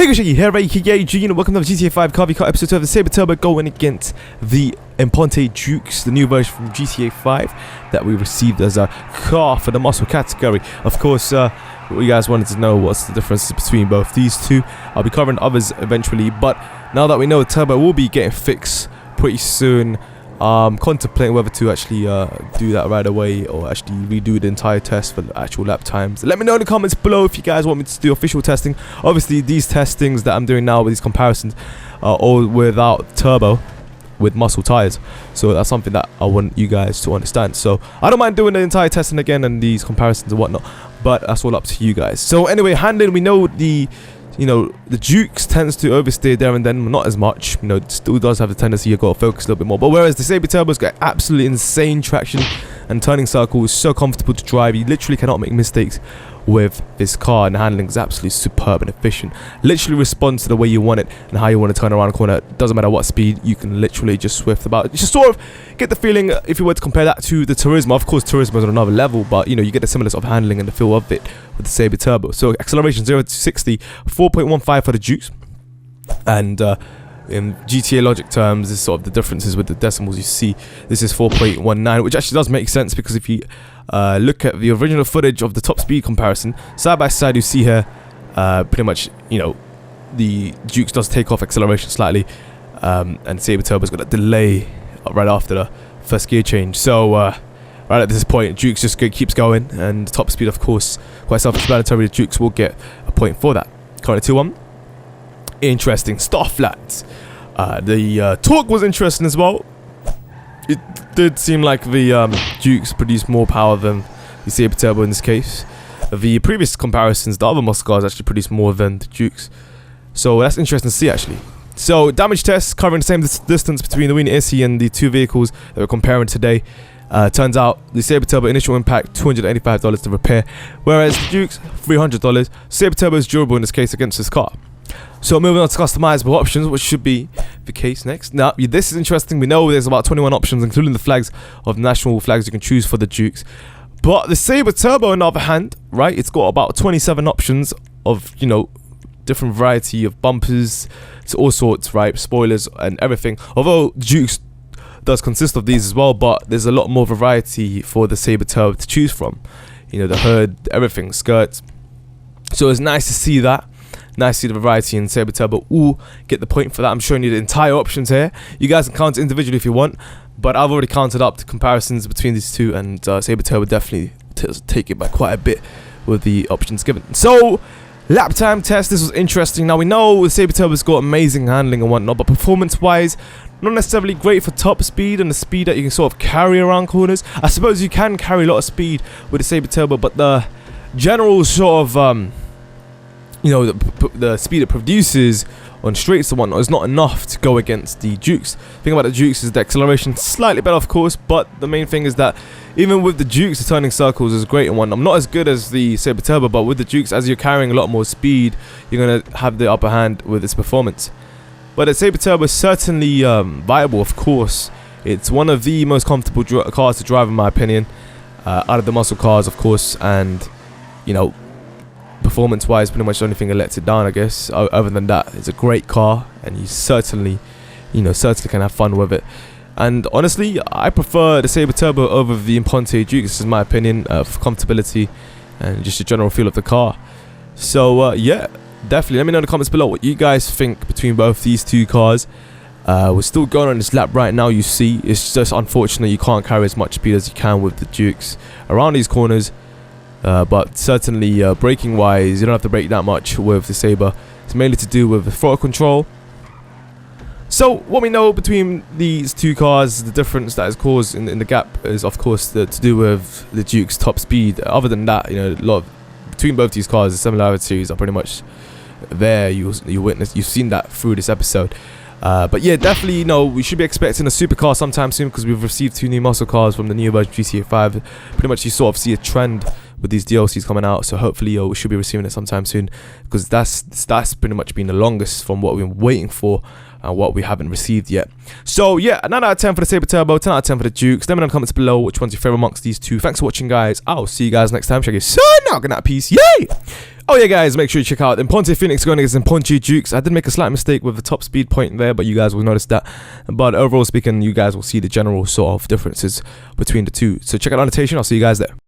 Hey guys, here, AKG, and welcome to the GTA 5 car episode 2 of the Sabre Turbo going against the Imponte Dukes, the new version from GTA 5 that we received as a car for the muscle category. Of course, you guys wanted to know what's the differences between both these two. I'll be covering others eventually, but now that we know the turbo will be getting fixed pretty soon, contemplating whether to actually do that right away or actually redo the entire test for the actual lap times. Let me know in the comments below if you guys want me to do official testing. Obviously, these testings that I'm doing now with these comparisons are all without turbo, with muscle tires, so that's something that I want you guys to understand. So I don't mind doing the entire testing again and these comparisons and whatnot, but that's all up to you guys. So anyway, handling, we know the Dukes tends to oversteer there and then, not as much. It still does have the tendency you got to focus a little bit more. But whereas the Sabre Turbo's got absolutely insane traction and turning circle is so comfortable to drive, you literally cannot make mistakes with this car, and the handling is absolutely superb and efficient. Literally responds to the way you want it and how you want to turn around a corner. Doesn't matter what speed, you can literally just swift about. You just sort of get the feeling, if you were to compare that to the Turismo. Of course, Turismo is on another level, but you get a similar sort of handling and the feel of it with the Sabre Turbo. So acceleration 0 to 60, 4.15 for the Dukes, and in GTA logic terms, this is sort of the differences with the decimals you see. This is 4.19, which actually does make sense, because if you look at the original footage of the top speed comparison, side by side, you see here pretty much, the Dukes does take off acceleration slightly, and Sabre Turbo's got a delay right after the first gear change. So right at this point, Dukes just keeps going, and top speed, of course, quite self-explanatory. The Dukes will get a point for that. Currently 2-1. Interesting stuff, lads. The torque was interesting as well. It did seem like the Dukes produced more power than the Sabre Turbo in this case. The previous comparisons, the other muscle cars actually produced more than the Dukes. So that's interesting to see, actually. So damage tests covering the same distance between the Wiener Issi and the two vehicles that we're comparing today. Turns out the Sabre Turbo initial impact $285 to repair, whereas the Dukes $300. Sabre Turbo is durable in this case against this car. So moving on to customizable options, which should be the case next. Now, this is interesting. We know there's about 21 options, including the flags of national flags you can choose for the Dukes. But the Sabre Turbo, on the other hand, right, it's got about 27 options of, different variety of bumpers, to all sorts, right, spoilers and everything. Although Dukes does consist of these as well, but there's a lot more variety for the Sabre Turbo to choose from. The hood, everything, skirts. So it's nice to see that. Nice to see the variety in Sabre Turbo. Ooh, get the point for that. I'm showing you the entire options here. You guys can count it individually if you want, but I've already counted up the comparisons between these two, and Sabre Turbo definitely take it by quite a bit with the options given. So, lap time test. This was interesting. Now we know the Sabre Turbo's got amazing handling and whatnot, but performance-wise, not necessarily great for top speed and the speed that you can sort of carry around corners. I suppose you can carry a lot of speed with the Sabre Turbo, but the general sort of the speed it produces on straights and whatnot is not enough to go against the Dukes. The thing about the Dukes is the acceleration slightly better, of course, but the main thing is that even with the Dukes, the turning circles is great and whatnot. Not as good as the Sabre Turbo, but with the Dukes, as you're carrying a lot more speed, you're going to have the upper hand with its performance. But the Sabre Turbo is certainly viable, of course. It's one of the most comfortable cars to drive, in my opinion, out of the muscle cars, of course, and, performance-wise, pretty much the only thing that lets it down, I guess. Other than that, it's a great car, and you certainly can have fun with it. And honestly, I prefer the Sabre Turbo over the Imponte Dukes. This is my opinion for comfortability and just the general feel of the car. So yeah, definitely let me know in the comments below what you guys think between both these two cars. We're still going on this lap right now. You see, it's just unfortunate you can't carry as much speed as you can with the Dukes around these corners. But certainly braking wise, you don't have to brake that much with the Sabre. It's mainly to do with the throttle control. So what we know between these two cars, the difference that is caused in the gap is, of course, to do with the Duke's top speed. Other than that, a lot between both these cars, the similarities are pretty much there. You witness, you've seen that through this episode. But yeah, definitely, we should be expecting a supercar sometime soon, because we've received 2 new muscle cars from the new version GTA 5. Pretty much you sort of see a trend with these DLCs coming out. So hopefully we should be receiving it sometime soon, because that's pretty much been the longest from what we've been waiting for and what we haven't received yet. So yeah, a 9 out of 10 for the Sabre Turbo, 10 out of 10 for the Dukes. Let me know in the comments below which one's your favorite amongst these two. Thanks for watching, guys. I'll see you guys next time. Check it out. Good night, peace. Yay! Oh yeah, guys, make sure you check out Imponte Phoenix going against Imponte Dukes. I did make a slight mistake with the top speed point there, but you guys will notice that. But overall speaking, you guys will see the general sort of differences between the two. So check out the annotation. I'll see you guys there.